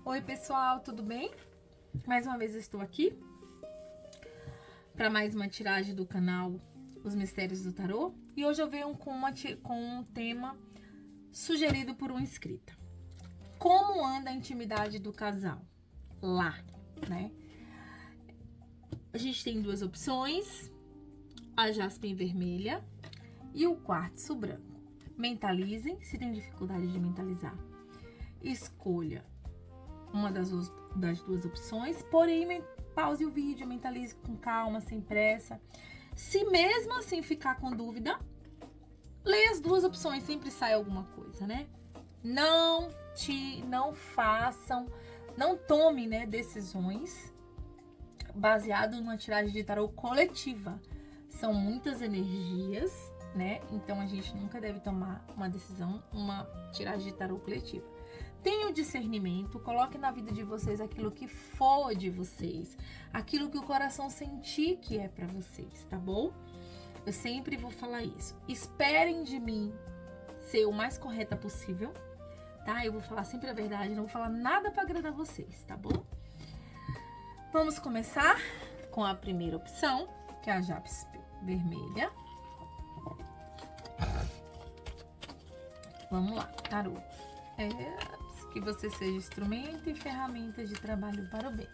Oi pessoal, tudo bem? Mais uma vez eu estou aqui para mais uma tiragem do canal Os Mistérios do Tarô. E hoje eu venho com um tema sugerido por uma inscrita. Como anda a intimidade do casal? Lá, né? A gente tem duas opções, a jaspe vermelha e o quartzo branco. Mentalizem, se tem dificuldade de mentalizar, escolha uma das duas opções, porém pause o vídeo, mentalize com calma, sem pressa. Se mesmo assim ficar com dúvida, leia as duas opções, sempre sai alguma coisa, né? Não tomem, né, decisões baseado numa tiragem de tarô coletiva. São muitas energias, né? Então a gente nunca deve tomar uma decisão, uma tiragem de tarô coletiva. Tenha o discernimento, coloque na vida de vocês aquilo que for de vocês, aquilo que o coração sentir que é para vocês, tá bom? Eu sempre vou falar isso. Esperem de mim ser o mais correta possível, tá? Eu vou falar sempre a verdade, não vou falar nada para agradar vocês, tá bom? Vamos começar com a primeira opção, que é a jaspe vermelha. Vamos lá, tarô. Que você seja instrumento e ferramenta de trabalho para o bem.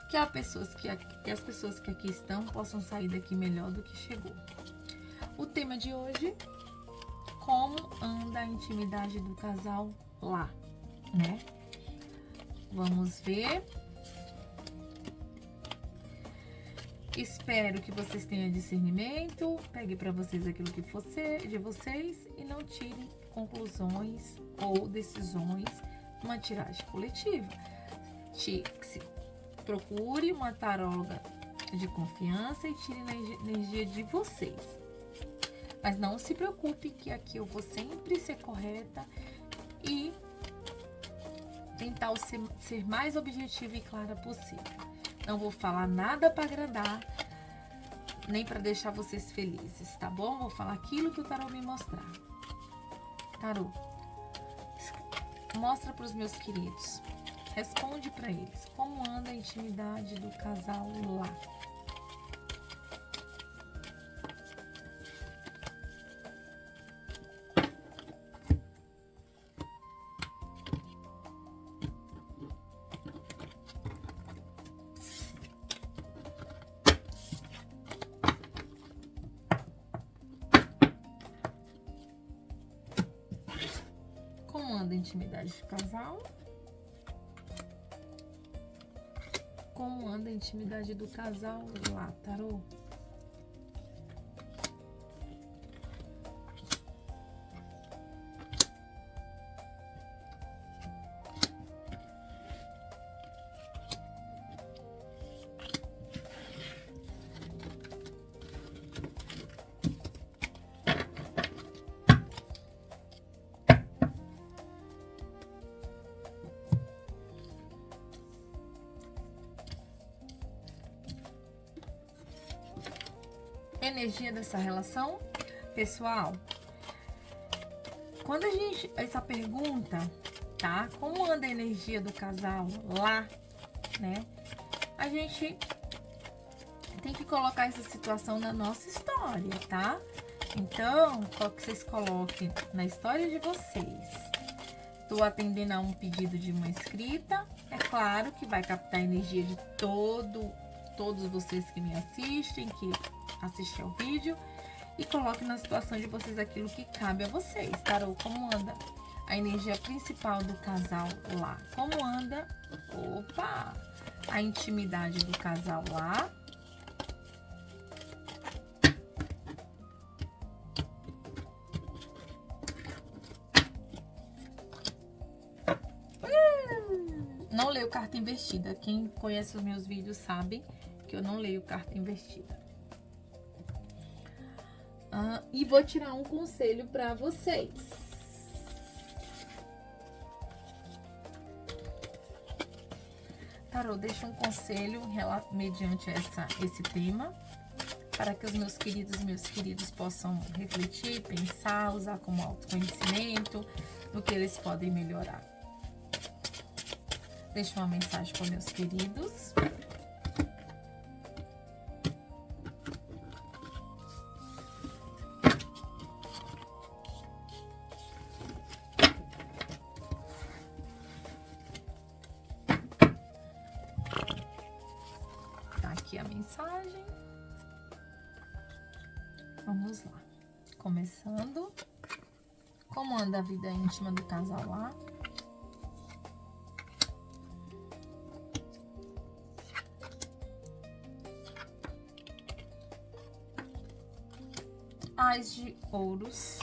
Que as pessoas que aqui estão possam sair daqui melhor do que chegou. O tema de hoje, como anda a intimidade do casal lá, né? Vamos ver. Espero que vocês tenham discernimento, pegue para vocês aquilo que for de vocês e não tirem conclusões ou decisões de uma tiragem coletiva. Procure uma taróloga de confiança e tire na energia de vocês. Mas não se preocupe que aqui eu vou sempre ser correta e tentar ser mais objetiva e clara possível. Não vou falar nada para agradar, nem para deixar vocês felizes, tá bom? Vou falar aquilo que o tarô me mostrar. Tarô, mostra para os meus queridos, responde para eles, como anda a intimidade do casal lá? Como anda a intimidade do casal? Como anda a intimidade do casal lá, tarô? Energia dessa relação, pessoal. Quando essa pergunta, tá? Como anda a energia do casal lá, né? A gente tem que colocar essa situação na nossa história, tá? Então, qual que vocês coloquem na história de vocês. Tô atendendo a um pedido de uma inscrita. É claro que vai captar a energia de todos vocês que me assistem, que assistir ao vídeo, e coloque na situação de vocês aquilo que cabe a vocês, tarô. Como anda a energia principal do casal lá? Como anda, a intimidade do casal lá? Não leio carta invertida. Quem conhece os meus vídeos sabe que eu não leio carta invertida. E vou tirar um conselho para vocês. Tarô, deixa um conselho mediante esse tema, para que os meus queridos possam refletir, pensar, usar como autoconhecimento, no que eles podem melhorar. Deixa uma mensagem para meus queridos. Tá aqui a mensagem. Vamos lá. Começando. Como anda a vida íntima do casal lá? Ás de ouros,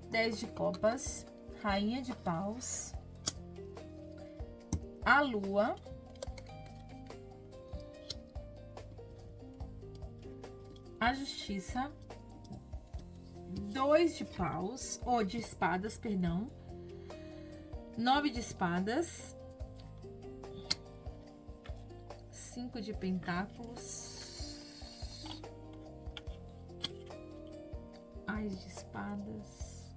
10 de copas, rainha de paus, a lua, a justiça, 2 de paus, ou de espadas, perdão, 9 de espadas, 5 de pentáculos, Ás de espadas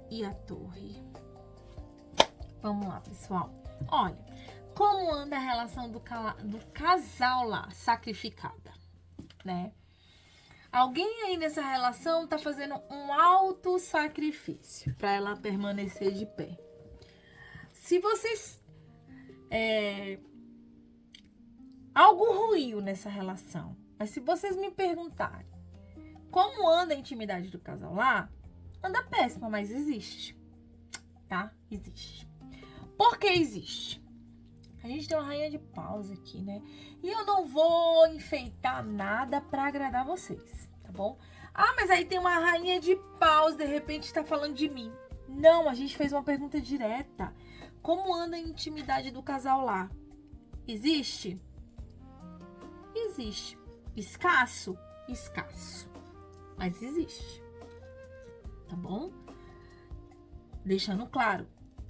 e a torre. Vamos lá, pessoal. Olha, como anda a relação do casal lá, sacrificada, né? Alguém aí nessa relação tá fazendo um alto sacrifício para ela permanecer de pé. Se vocês... algo ruiu nessa relação. Mas se vocês me perguntarem como anda a intimidade do casal lá, anda péssima, mas existe, tá? Existe. Por que existe? A gente tem uma rainha de paus aqui, né? E eu não vou enfeitar nada pra agradar vocês, tá bom? Ah, mas aí tem uma rainha de paus, de repente tá falando de mim. Não, a gente fez uma pergunta direta. Como anda a intimidade do casal lá? Existe? Existe. Escasso? Escasso. Mas existe. Tá bom? Deixando claro.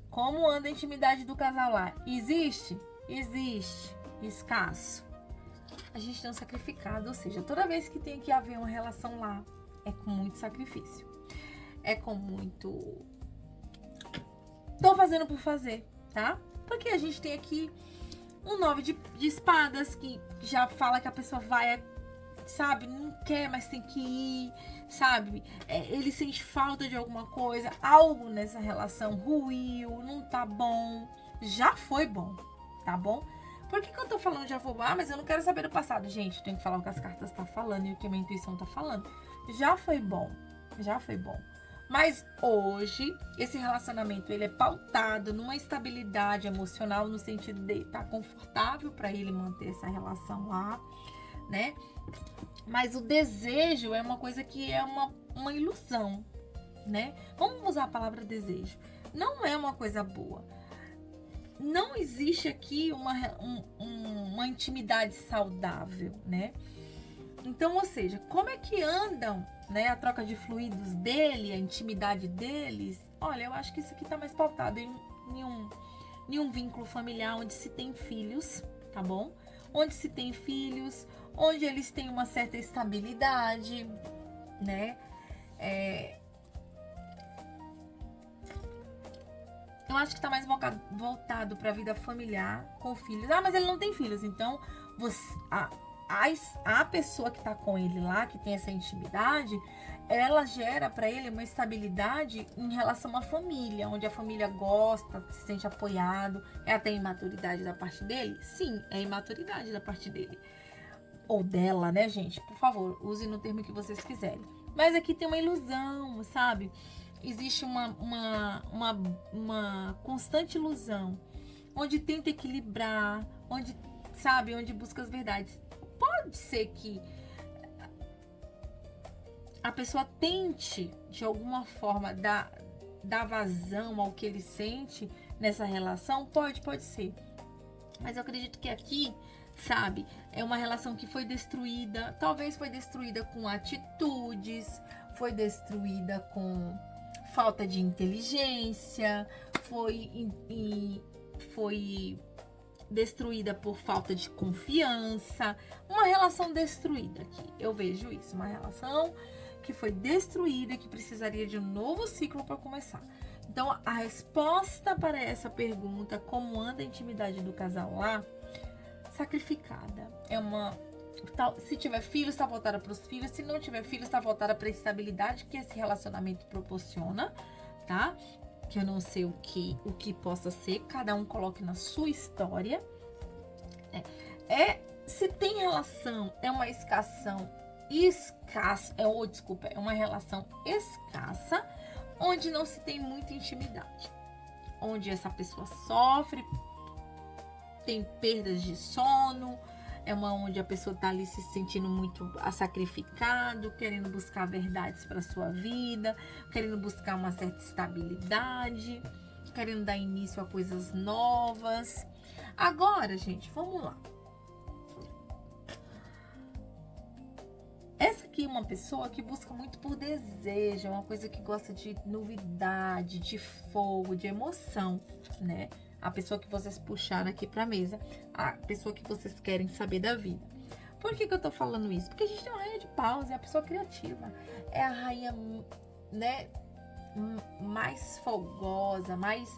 Como anda a intimidade do casal lá? Existe? Existe. Escasso. A gente tem um sacrificado, ou seja, toda vez que tem que haver uma relação lá, é com muito sacrifício. É com muito... Tô fazendo por fazer, tá? Porque a gente tem aqui um 9 de espadas, que já fala que a pessoa vai... sabe, não quer, mas tem que ir, sabe, ele sente falta de alguma coisa, algo nessa relação ruiu, não tá bom, já foi bom, tá bom? Por que eu tô falando já foi bom? Ah, mas eu não quero saber do passado, gente, eu tenho que falar o que as cartas tá falando e o que a minha intuição tá falando. Já foi bom, já foi bom. Mas hoje, esse relacionamento, ele é pautado numa estabilidade emocional, no sentido de estar confortável para ele manter essa relação lá, né? Mas o desejo é uma coisa que é uma ilusão, né? Vamos usar a palavra desejo. Não é uma coisa boa. Não existe aqui uma intimidade saudável, né? Então, ou seja, como é que andam, né, a troca de fluidos dele, a intimidade deles? Olha, eu acho que isso aqui tá mais pautado em um vínculo familiar onde se tem filhos, tá bom? Onde se tem filhos, onde eles têm uma certa estabilidade, né? Eu acho que tá mais voltado para a vida familiar com filhos. Ah, mas ele não tem filhos, então a pessoa que tá com ele lá, que tem essa intimidade, ela gera para ele uma estabilidade em relação à família, onde a família gosta, se sente apoiado. É até imaturidade da parte dele? Sim, é imaturidade da parte dele. Ou dela, né, gente? Por favor, use no termo que vocês quiserem. Mas aqui tem uma ilusão, sabe? Existe uma constante ilusão, onde tenta equilibrar, onde, sabe, onde busca as verdades. Pode ser que a pessoa tente, de alguma forma, dar vazão ao que ele sente nessa relação. Pode ser. Mas eu acredito que aqui, sabe, é uma relação que foi destruída. Talvez foi destruída com atitudes, foi destruída com falta de inteligência, foi destruída por falta de confiança. Uma relação destruída aqui. Eu vejo isso, uma relação que foi destruída, que precisaria de um novo ciclo para começar. Então, a resposta para essa pergunta, como anda a intimidade do casal lá, sacrificada. Se tiver filhos, está voltada para os filhos. Se não tiver filhos, está voltada para a estabilidade que esse relacionamento proporciona, tá? Que eu não sei o que possa ser. Cada um coloque na sua história. Se tem relação, é uma escassão escassa. É uma relação escassa, onde não se tem muita intimidade. Onde essa pessoa sofre, tem perdas de sono, onde a pessoa tá ali se sentindo muito sacrificado, querendo buscar verdades para sua vida, querendo buscar uma certa estabilidade, querendo dar início a coisas novas. Agora, gente, vamos lá. Essa aqui é uma pessoa que busca muito por desejo, é uma coisa que gosta de novidade, de fogo, de emoção, né? A pessoa que vocês puxaram aqui pra mesa, a pessoa que vocês querem saber da vida. Por que eu tô falando isso? Porque a gente tem uma rainha de paus, é a pessoa criativa, é a rainha, né, mais folgosa, mais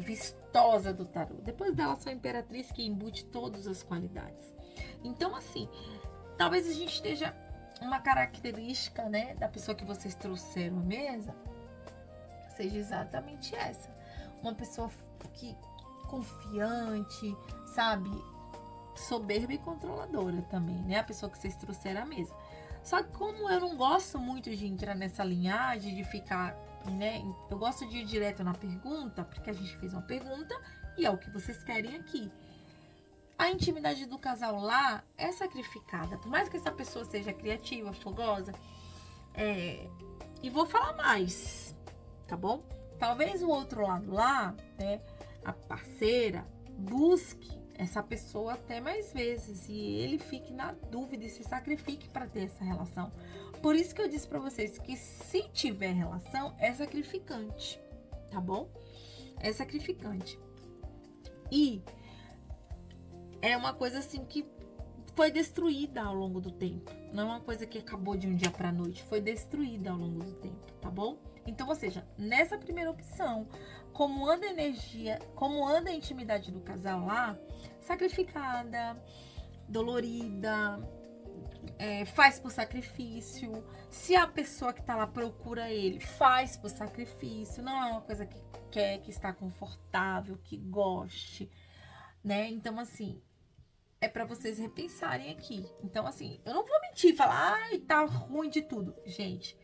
vistosa do tarô. Depois dela, só a imperatriz, que embute todas as qualidades. Então, assim, talvez a gente esteja uma característica, né, da pessoa que vocês trouxeram à mesa, seja exatamente essa. Uma pessoa que confiante, sabe? Soberba e controladora também, né? A pessoa que vocês trouxeram à mesa. Só que como eu não gosto muito de entrar nessa linhagem, de ficar, né? Eu gosto de ir direto na pergunta, porque a gente fez uma pergunta e é o que vocês querem aqui. A intimidade do casal lá é sacrificada. Por mais que essa pessoa seja criativa, fogosa, e vou falar mais, tá bom? Talvez o outro lado lá, né, a parceira, busque essa pessoa até mais vezes e ele fique na dúvida e se sacrifique para ter essa relação. Por isso que eu disse para vocês que se tiver relação, é sacrificante, tá bom? É sacrificante. E é uma coisa assim que foi destruída ao longo do tempo. Não é uma coisa que acabou de um dia para noite, foi destruída ao longo do tempo, tá bom? Então, ou seja, nessa primeira opção, como anda a energia, como anda a intimidade do casal lá, sacrificada, dolorida, faz por sacrifício. Se a pessoa que tá lá procura ele, faz por sacrifício, não é uma coisa que quer, que está confortável, que goste, né? Então, assim, é pra vocês repensarem aqui. Então, assim, eu não vou mentir e falar, ai, tá ruim de tudo. Gente,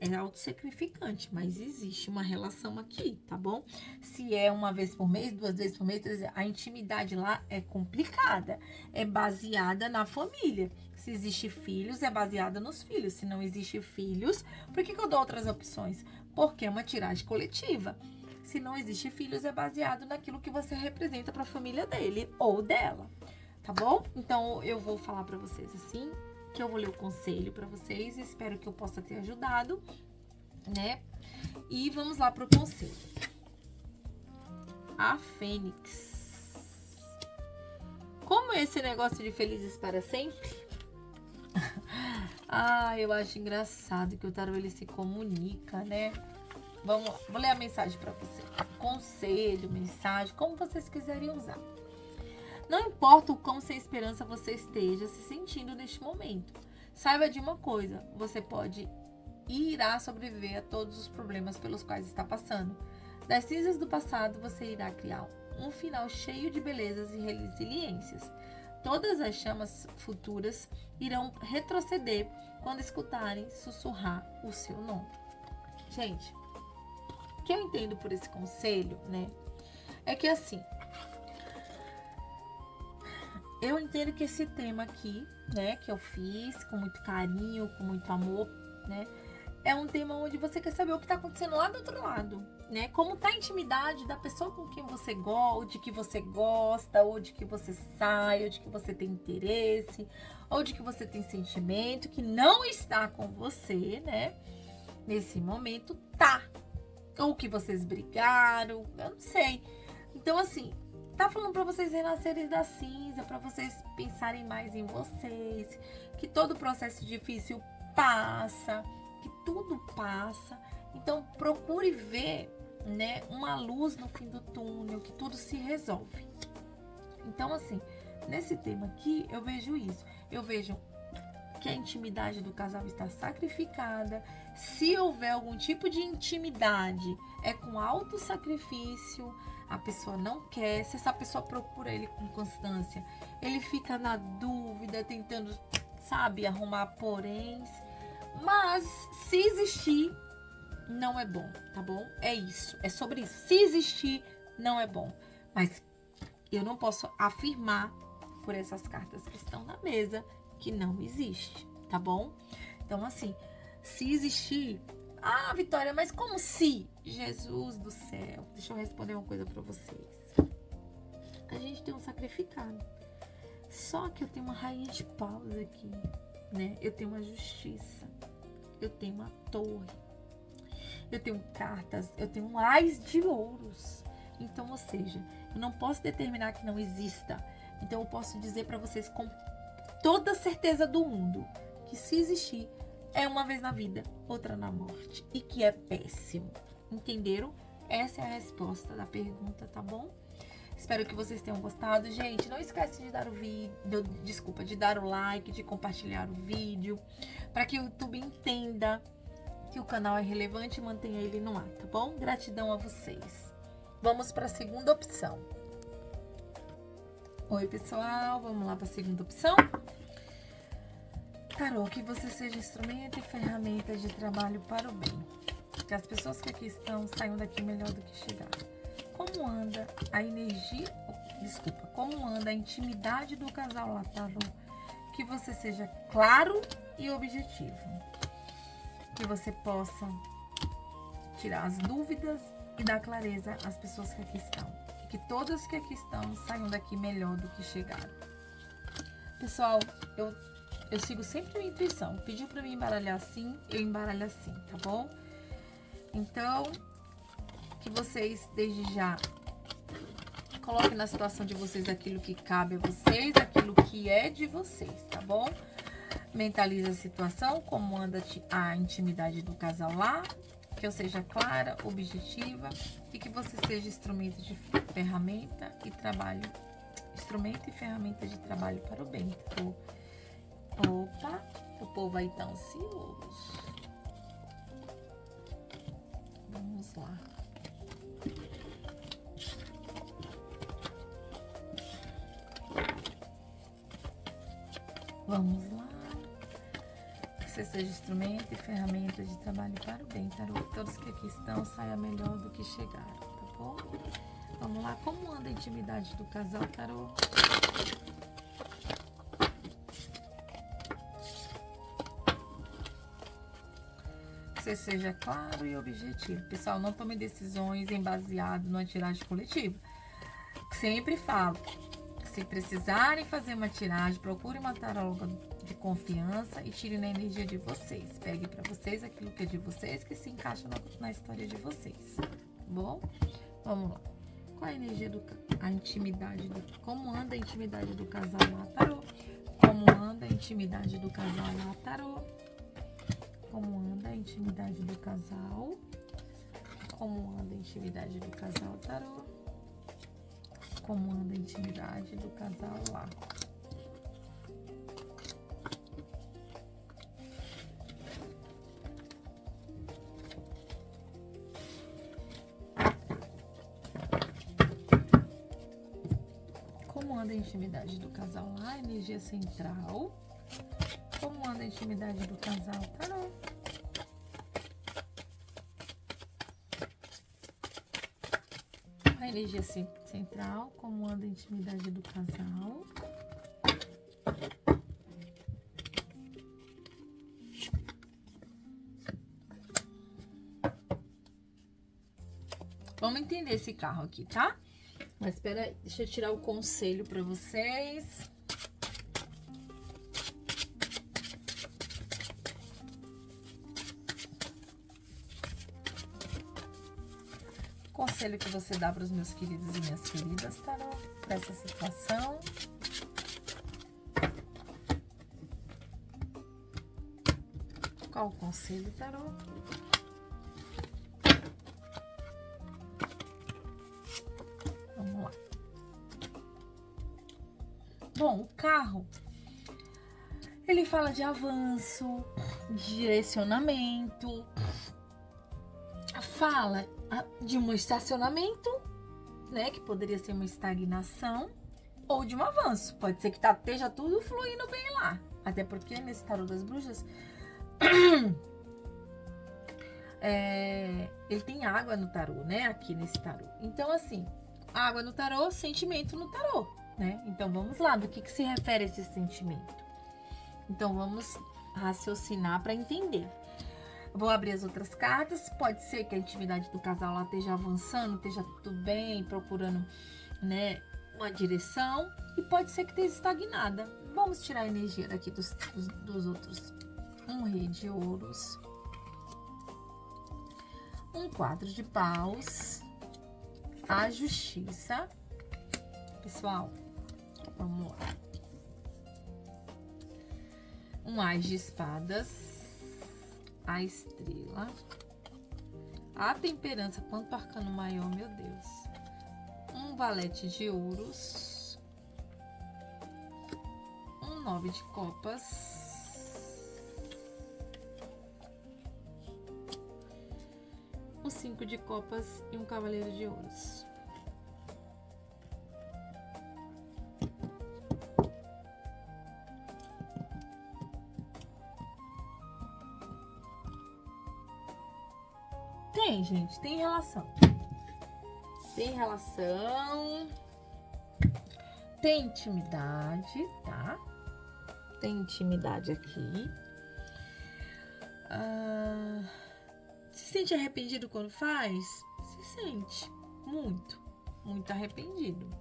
é autossacrificante, mas existe uma relação aqui, tá bom? Se é uma vez por mês, 2 vezes por mês, a intimidade lá é complicada. É baseada na família. Se existe filhos, é baseada nos filhos. Se não existe filhos, por que eu dou outras opções? Porque é uma tiragem coletiva. Se não existe filhos, é baseado naquilo que você representa para a família dele ou dela, tá bom? Então, eu vou falar para vocês assim, que eu vou ler o conselho para vocês, espero que eu possa ter ajudado, né? E vamos lá pro conselho. A Fênix. Como é esse negócio de felizes para sempre? Eu acho engraçado que o tarô ele se comunica, né? Vamos lá, vou ler a mensagem para você. Conselho, mensagem, como vocês quiserem usar. Não importa o quão sem esperança você esteja se sentindo neste momento. Saiba de uma coisa, você pode e irá sobreviver a todos os problemas pelos quais está passando. Das cinzas do passado, você irá criar um final cheio de belezas e resiliências. Todas as chamas futuras irão retroceder quando escutarem sussurrar o seu nome. Gente, o que eu entendo por esse conselho, né? É que assim, eu entendo que esse tema aqui, né, que eu fiz com muito carinho, com muito amor, né, é um tema onde você quer saber o que está acontecendo lá do outro lado, né? Como tá a intimidade da pessoa com quem você gosta, ou de que você gosta, ou de que você sai, ou de que você tem interesse, ou de que você tem sentimento, que não está com você, né? Nesse momento, tá. Ou que vocês brigaram, eu não sei. Então, assim, tá falando pra vocês renascerem da cinza, pra vocês pensarem mais em vocês, que todo processo difícil passa, que tudo passa. Então, procure ver né, uma luz no fim do túnel, que tudo se resolve. Então, assim, nesse tema aqui, eu vejo isso. Eu vejo que a intimidade do casal está sacrificada. Se houver algum tipo de intimidade, é com alto sacrifício. A pessoa não quer. Se essa pessoa procura ele com constância, ele fica na dúvida, tentando, sabe, arrumar poréns. Mas, se existir, não é bom, tá bom? É isso, é sobre isso. Se existir, não é bom. Mas eu não posso afirmar por essas cartas que estão na mesa que não existe, tá bom? Então, assim, se existir... Ah, Vitória, mas como se? Jesus do céu, deixa eu responder uma coisa pra vocês. A gente tem um sacrificado. Só que eu tenho uma rainha de paus aqui, né? Eu tenho uma justiça. Eu tenho uma torre. Eu tenho cartas. Eu tenho um ás de ouros. Então, ou seja, eu não posso determinar que não exista. Então, eu posso dizer pra vocês com toda a certeza do mundo que se existir, é uma vez na vida, outra na morte. E que é péssimo. Entenderam? Essa é a resposta da pergunta, tá bom? Espero que vocês tenham gostado. Gente, não esquece de dar o vídeo, de dar o like, de compartilhar o vídeo, para que o YouTube entenda que o canal é relevante e mantenha ele no ar, tá bom? Gratidão a vocês. Vamos para a segunda opção. Oi, pessoal. Vamos lá para a segunda opção. Tarô, que você seja instrumento e ferramenta de trabalho para o bem. Que as pessoas que aqui estão saiam daqui melhor do que chegaram. Como anda a energia... Desculpa. Como anda a intimidade do casal lá, Tarô? Que você seja claro e objetivo. Que você possa tirar as dúvidas e dar clareza às pessoas que aqui estão. Que todas que aqui estão saiam daqui melhor do que chegaram. Pessoal, eu sigo sempre a minha intuição. Pediu pra mim embaralhar assim, eu embaralho assim, tá bom? Então, que vocês, desde já, coloquem na situação de vocês aquilo que cabe a vocês, aquilo que é de vocês, tá bom? Mentalize a situação, como anda a intimidade do casal lá, que eu seja clara, objetiva e que você seja instrumento de ferramenta e trabalho, instrumento e ferramenta de trabalho para o bem, tá bom? Opa, o povo aí tá ansioso. Vamos lá. Vamos lá. Que você seja instrumento e ferramenta de trabalho para o bem, Tarô. Todos que aqui estão saiam melhor do que chegaram, tá bom? Vamos lá. Como anda a intimidade do casal, Tarô? Que você seja claro e objetivo. Pessoal, não tome decisões em baseado numa tiragem coletiva. Sempre falo. Se precisarem fazer uma tiragem, procure uma taróloga de confiança e tire na energia de vocês. Pegue para vocês aquilo que é de vocês, que se encaixa na história de vocês. Tá bom? Vamos lá. Qual a energia a intimidade como anda a intimidade do casal lá, Tarô? Como anda a intimidade do casal lá, Tarô? Como anda a intimidade do casal? Como anda a intimidade do casal, Tarô? Como anda a intimidade do casal lá? Como anda a intimidade do casal lá? Energia central. Como anda a intimidade do casal, Tarô? A energia central, como anda a intimidade do casal. Vamos entender esse carro aqui, tá? Mas espera aí, deixa eu tirar o conselho para vocês. Conselho que você dá para os meus queridos e minhas queridas, Tarô, para essa situação. Qual o conselho, Tarô? Bom, o carro, ele fala de avanço, de direcionamento, fala de um estacionamento, né, que poderia ser uma estagnação, ou de um avanço. Pode ser que esteja tudo fluindo bem lá. Até porque nesse tarô das bruxas, ele tem água no tarô, né? Aqui nesse tarô. Então, assim, água no tarô, sentimento no tarô, né? Então, vamos lá, do que se refere esse sentimento? Então, vamos raciocinar para entender. Vou abrir as outras cartas. Pode ser que a intimidade do casal lá esteja avançando, esteja tudo bem, procurando, né, uma direção. E pode ser que esteja estagnada. Vamos tirar a energia daqui dos outros. Um rei de ouros. Um 4 de paus. A justiça. Pessoal, vamos lá. Um ás de espadas. A estrela. A temperança. Quanto arcano maior, meu Deus. Um valete de ouros. Um 9 de copas. Um 5 de copas e um cavaleiro de ouros. Tem, gente, tem relação. Tem relação. Tem intimidade, tá? Tem intimidade aqui. Se sente arrependido quando faz? Se sente. Muito. Muito arrependido.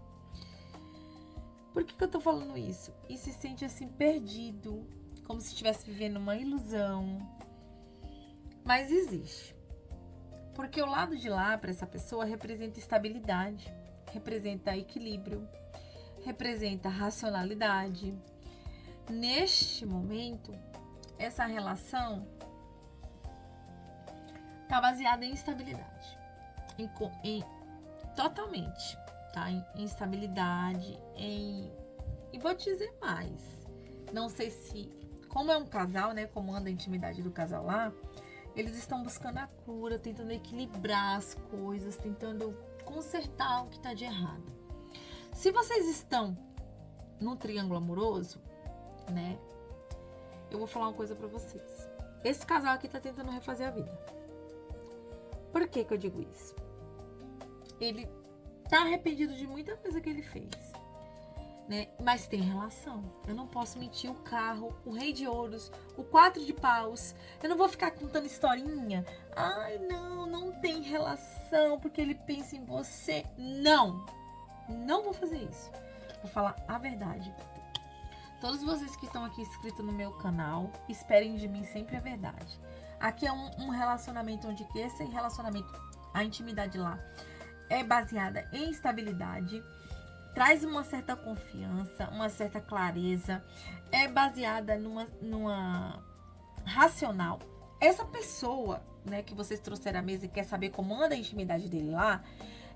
Por que eu tô falando isso? E se sente assim, perdido. Como se estivesse vivendo uma ilusão. Mas existe. Porque o lado de lá, para essa pessoa, representa estabilidade, representa equilíbrio, representa racionalidade. Neste momento, essa relação está baseada em estabilidade, totalmente, tá? Em estabilidade, e vou te dizer mais. Não sei se, como é um casal, né? Como anda a intimidade do casal lá, eles estão buscando a cura, tentando equilibrar as coisas, tentando consertar o que está de errado. Se vocês estão num triângulo amoroso, né? Eu vou falar uma coisa pra vocês. Esse casal aqui tá tentando refazer a vida. Por que eu digo isso? Ele tá arrependido de muita coisa que ele fez, né? Mas tem relação. Eu não posso mentir. O carro, o rei de ouros, o 4 de paus. Eu não vou ficar contando historinha. Ai, não tem relação porque ele pensa em você. Não vou fazer isso. Vou falar a verdade. Todos vocês que estão aqui inscritos no meu canal, esperem de mim sempre a verdade. Aqui é um relacionamento onde esse relacionamento, a intimidade lá, é baseada em estabilidade, traz uma certa confiança, uma certa clareza, é baseada numa racional. Essa pessoa, né, que vocês trouxeram à mesa e quer saber como anda a intimidade dele lá,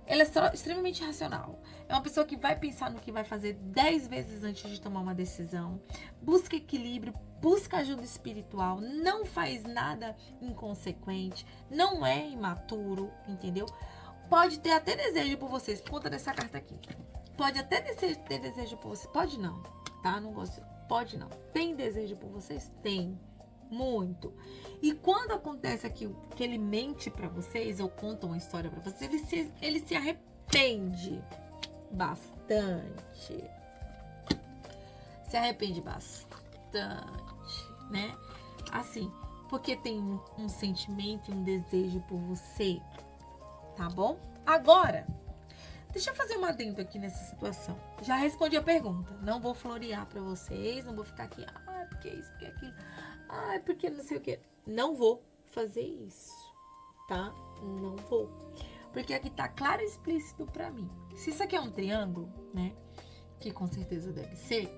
ela é extremamente racional. É uma pessoa que vai pensar no que vai fazer 10 vezes antes de tomar uma decisão. Busca equilíbrio, busca ajuda espiritual, não faz nada inconsequente, não é imaturo, entendeu? Pode ter até desejo por vocês, por conta dessa carta aqui. Pode até ter desejo por vocês. Pode não, tá? Não gosto. Pode não. Tem desejo por vocês? Tem. Muito. E quando acontece aqui que ele mente pra vocês ou conta uma história pra vocês, ele se arrepende bastante. Se arrepende bastante, né? Assim, porque tem um sentimento e um desejo por você, tá bom? Agora, deixa eu fazer um adendo aqui nessa situação. Já respondi a pergunta. Não vou florear pra vocês, não vou ficar aqui, porque isso, porque aquilo. Porque não sei o que. Não vou fazer isso, tá? Não vou. Porque aqui tá claro e explícito pra mim. Se isso aqui é um triângulo, né? Que com certeza deve ser.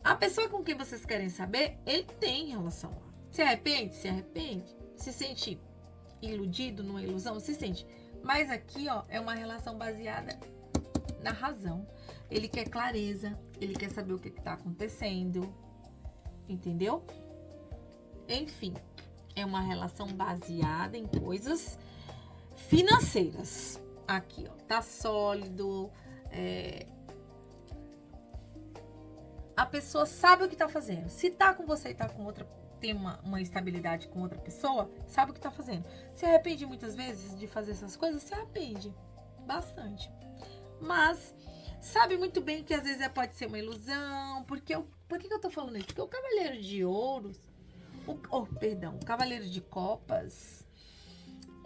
A pessoa com quem vocês querem saber, ele tem relação lá. Se arrepende? Se arrepende. Se sente iludido numa ilusão? Se sente. Mas aqui, ó, é uma relação baseada na razão. Ele quer clareza, ele quer saber o que tá acontecendo, entendeu? Enfim, é uma relação baseada em coisas financeiras. Aqui, ó, tá sólido, a pessoa sabe o que tá fazendo. Se tá com você e tá com outra, tem uma estabilidade com outra pessoa, sabe o que tá fazendo. Se arrepende muitas vezes de fazer essas coisas? Se arrepende bastante. Mas sabe muito bem que às vezes pode ser uma ilusão. Por que eu tô falando isso? Porque o Cavaleiro de Ouros, o Cavaleiro de Copas,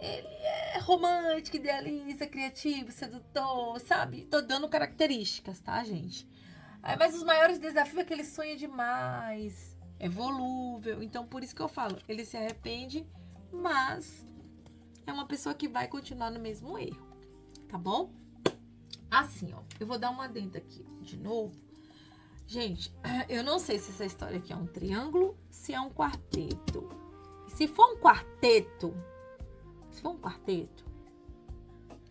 ele é romântico, idealista, criativo, sedutor, sabe? Tô dando características, tá, gente? Mas os maiores desafios é que ele sonha demais, é volúvel. Então, por isso que eu falo, ele se arrepende, mas é uma pessoa que vai continuar no mesmo erro, tá bom? Assim, ó, eu vou dar uma adenda aqui de novo. Gente, eu não sei se essa história aqui é um triângulo, se é um quarteto. Se for um quarteto,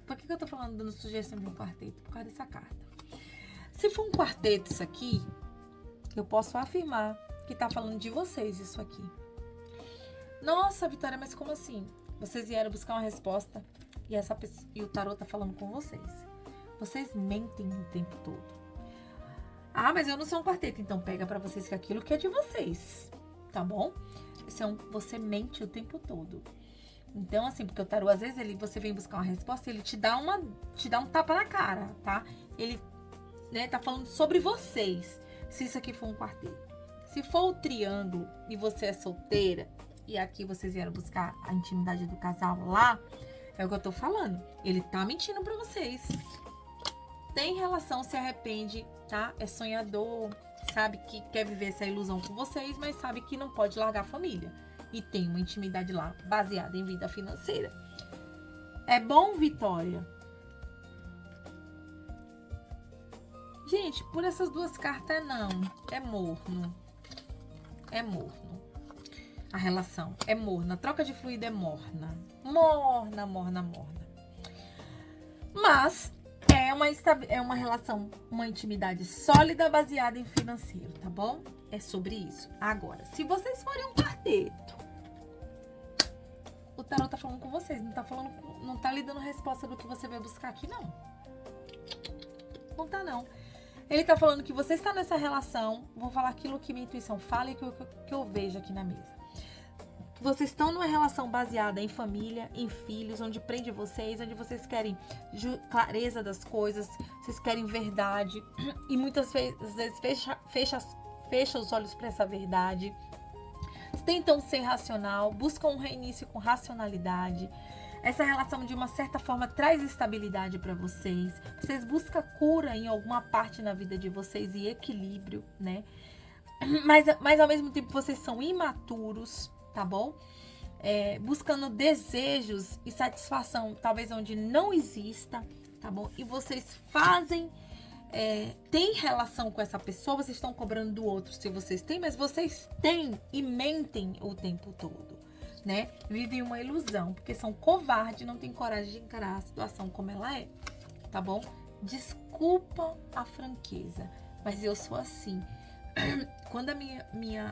por que eu tô falando, dando sugestão de um quarteto? Por causa dessa carta. Se for um quarteto isso aqui, eu posso afirmar que tá falando de vocês isso aqui. Nossa, Vitória, mas como assim? Vocês vieram buscar uma resposta e o tarô tá falando com vocês. Vocês mentem o tempo todo. Ah, mas eu não sou um quarteto, então pega pra vocês que aquilo que é de vocês, tá bom? Você mente o tempo todo. Então, assim, porque o tarô, às vezes, você vem buscar uma resposta, ele te dá um tapa na cara, tá? Ele, né, tá falando sobre vocês, se isso aqui for um quarteto. Se for o triângulo e você é solteira, e aqui vocês vieram buscar a intimidade do casal lá, é o que eu tô falando. Ele tá mentindo pra vocês. Tem relação, se arrepende, tá? É sonhador, sabe que quer viver essa ilusão com vocês, mas sabe que não pode largar a família. E tem uma intimidade lá, baseada em vida financeira. É bom, Vitória? Gente, por essas duas cartas, não. É morno. É morno. A relação é morna. A troca de fluido é morna. Morna, morna, morna. Mas é uma relação, uma intimidade sólida baseada em financeiro, tá bom? É sobre isso. Agora, se vocês forem um quarteto, o tarô tá falando com vocês, não tá lhe dando resposta do que você vai buscar aqui, não. Não tá, não. Ele tá falando que você está nessa relação, vou falar aquilo que minha intuição fala e que eu vejo aqui na mesa. Vocês estão numa relação baseada em família, em filhos, onde prende vocês, onde vocês querem clareza das coisas, vocês querem verdade e muitas vezes fecha os olhos para essa verdade. Tentam ser racional, buscam um reinício com racionalidade. Essa relação, de uma certa forma, traz estabilidade para vocês. Vocês buscam cura em alguma parte na vida de vocês e equilíbrio, né? Mas ao mesmo tempo vocês são imaturos, tá bom? Buscando desejos e satisfação, talvez onde não exista, tá bom? E vocês fazem, têm relação com essa pessoa, vocês estão cobrando do outro se vocês têm, mas vocês têm e mentem o tempo todo, né? Vivem uma ilusão, porque são covardes, não têm coragem de encarar a situação como ela é, tá bom? Desculpa a franqueza, mas eu sou assim. Quando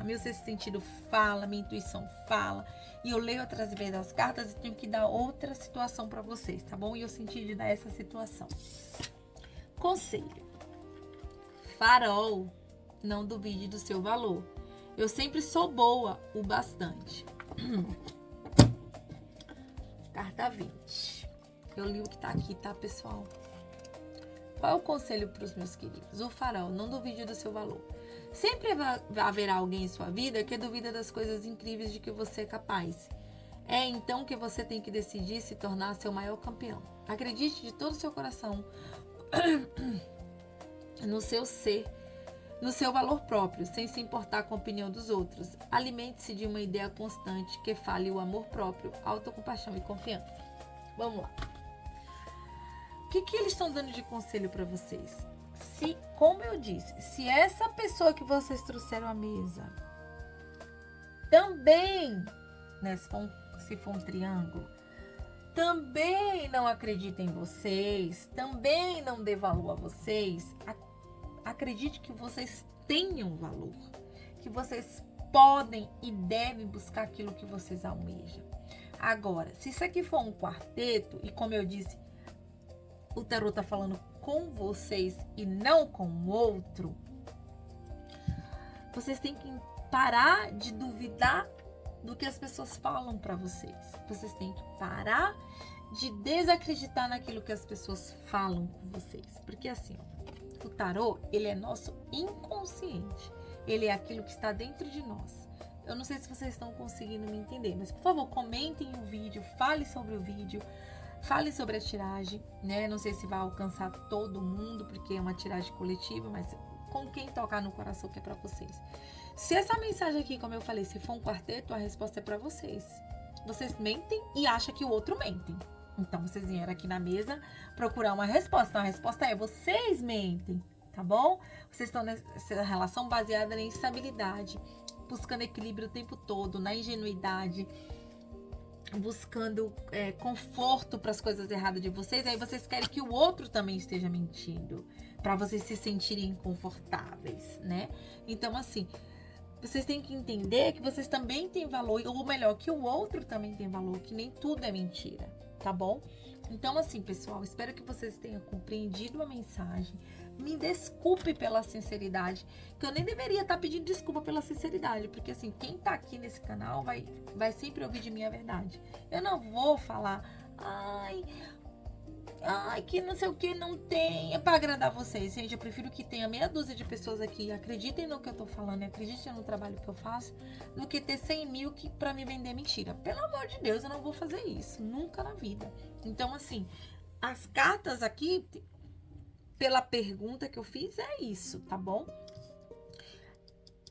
meu sexto sentido fala, minha intuição fala, e eu leio através das cartas, eu tenho que dar outra situação para vocês, tá bom? E eu senti de dar essa situação. Conselho. Farol, não duvide do seu valor. Eu sempre sou boa o bastante. Carta 20. Eu li o que tá aqui, tá, pessoal? Qual é o conselho para os meus queridos? O farol, não duvide do seu valor. Sempre haverá alguém em sua vida que duvida das coisas incríveis de que você é capaz. É então que você tem que decidir se tornar seu maior campeão. Acredite de todo o seu coração no seu ser, no seu valor próprio, sem se importar com a opinião dos outros. Alimente-se de uma ideia constante que fale o amor próprio, autocompaixão e confiança. Vamos lá. O que eles estão dando de conselho para vocês? Como eu disse, se essa pessoa que vocês trouxeram à mesa também, né, se for um triângulo, também não acredita em vocês, também não dê valor a vocês, acredite que vocês tenham valor, que vocês podem e devem buscar aquilo que vocês almejam. Agora, se isso aqui for um quarteto, e como eu disse, o tarô tá falando com vocês e não com o outro, vocês têm que parar de duvidar do que as pessoas falam para vocês. Vocês têm que parar de desacreditar naquilo que as pessoas falam com vocês. Porque assim, o tarô, ele é nosso inconsciente. Ele é aquilo que está dentro de nós. Eu não sei se vocês estão conseguindo me entender, mas por favor, comentem o vídeo, fale sobre o vídeo, fale sobre a tiragem, né? Não sei se vai alcançar todo mundo, porque é uma tiragem coletiva, mas com quem tocar no coração que é para vocês. Se essa mensagem aqui, como eu falei, se for um quarteto, a resposta é para vocês. Vocês mentem e acham que o outro mente. Então, vocês vieram aqui na mesa procurar uma resposta. Então, a resposta é: vocês mentem, tá bom? Vocês estão nessa relação baseada na instabilidade, buscando equilíbrio o tempo todo, na ingenuidade, buscando conforto para as coisas erradas de vocês. Aí vocês querem que o outro também esteja mentindo, para vocês se sentirem confortáveis, né? Então, assim, vocês têm que entender que vocês também têm valor, ou melhor, que o outro também tem valor, que nem tudo é mentira, tá bom? Então, assim, pessoal, espero que vocês tenham compreendido a mensagem. Me desculpe pela sinceridade, que eu nem deveria estar pedindo desculpa pela sinceridade, porque, assim, quem tá aqui nesse canal vai sempre ouvir de mim a verdade. Eu não vou falar, ai, que não sei o que, não tem, é pra agradar vocês, gente. Eu prefiro que tenha meia dúzia de pessoas aqui, acreditem no que eu tô falando, acreditem no trabalho que eu faço, do que ter 100 mil pra me vender mentira. Pelo amor de Deus, eu não vou fazer isso, nunca na vida. Então, assim, as cartas aqui, pela pergunta que eu fiz, é isso, tá bom?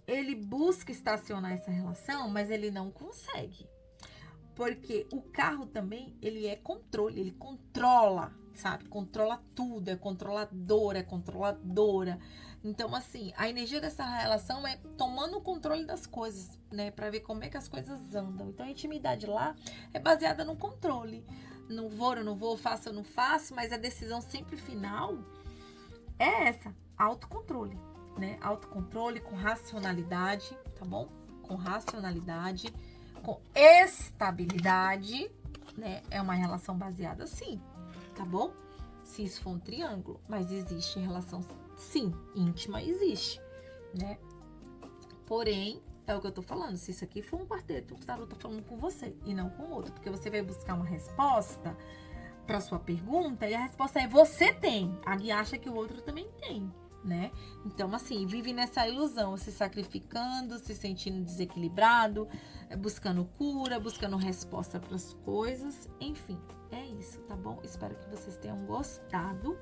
Ele busca estacionar essa relação, mas ele não consegue. Porque o carro também, ele é controle, ele controla, sabe? Controla tudo, é controladora. Então, assim, a energia dessa relação é tomando o controle das coisas, né? Pra ver como é que as coisas andam. Então, a intimidade lá é baseada no controle. Não vou, eu não vou, faço, eu não faço, mas a decisão sempre final é essa, autocontrole, né? Autocontrole com racionalidade, tá bom? Com racionalidade, com estabilidade, né? É uma relação baseada assim, tá bom? Se isso for um triângulo, mas existe relação, sim, íntima existe, né? Porém, é o que eu tô falando, se isso aqui for um quarteto, o tarô tá falando com você e não com o outro, porque você vai buscar uma resposta para sua pergunta e a resposta é: você tem. A guia acha que o outro também tem, né? Então, assim, vive nessa ilusão, se sacrificando, se sentindo desequilibrado, buscando cura, buscando resposta para as coisas, enfim, é isso, tá bom? Espero que vocês tenham gostado.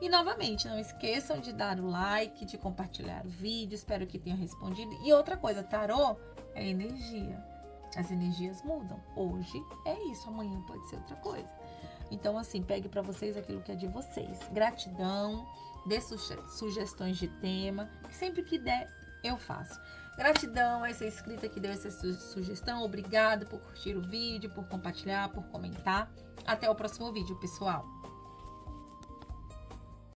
E, novamente, não esqueçam de dar o like, de compartilhar o vídeo, espero que tenham respondido. E outra coisa, tarô é energia. As energias mudam. Hoje é isso, amanhã pode ser outra coisa. Então, assim, pegue para vocês aquilo que é de vocês. Gratidão, dê sugestões de tema, que sempre que der, eu faço. Gratidão a essa inscrita que deu essa sugestão. Obrigado por curtir o vídeo, por compartilhar, por comentar. Até o próximo vídeo, pessoal.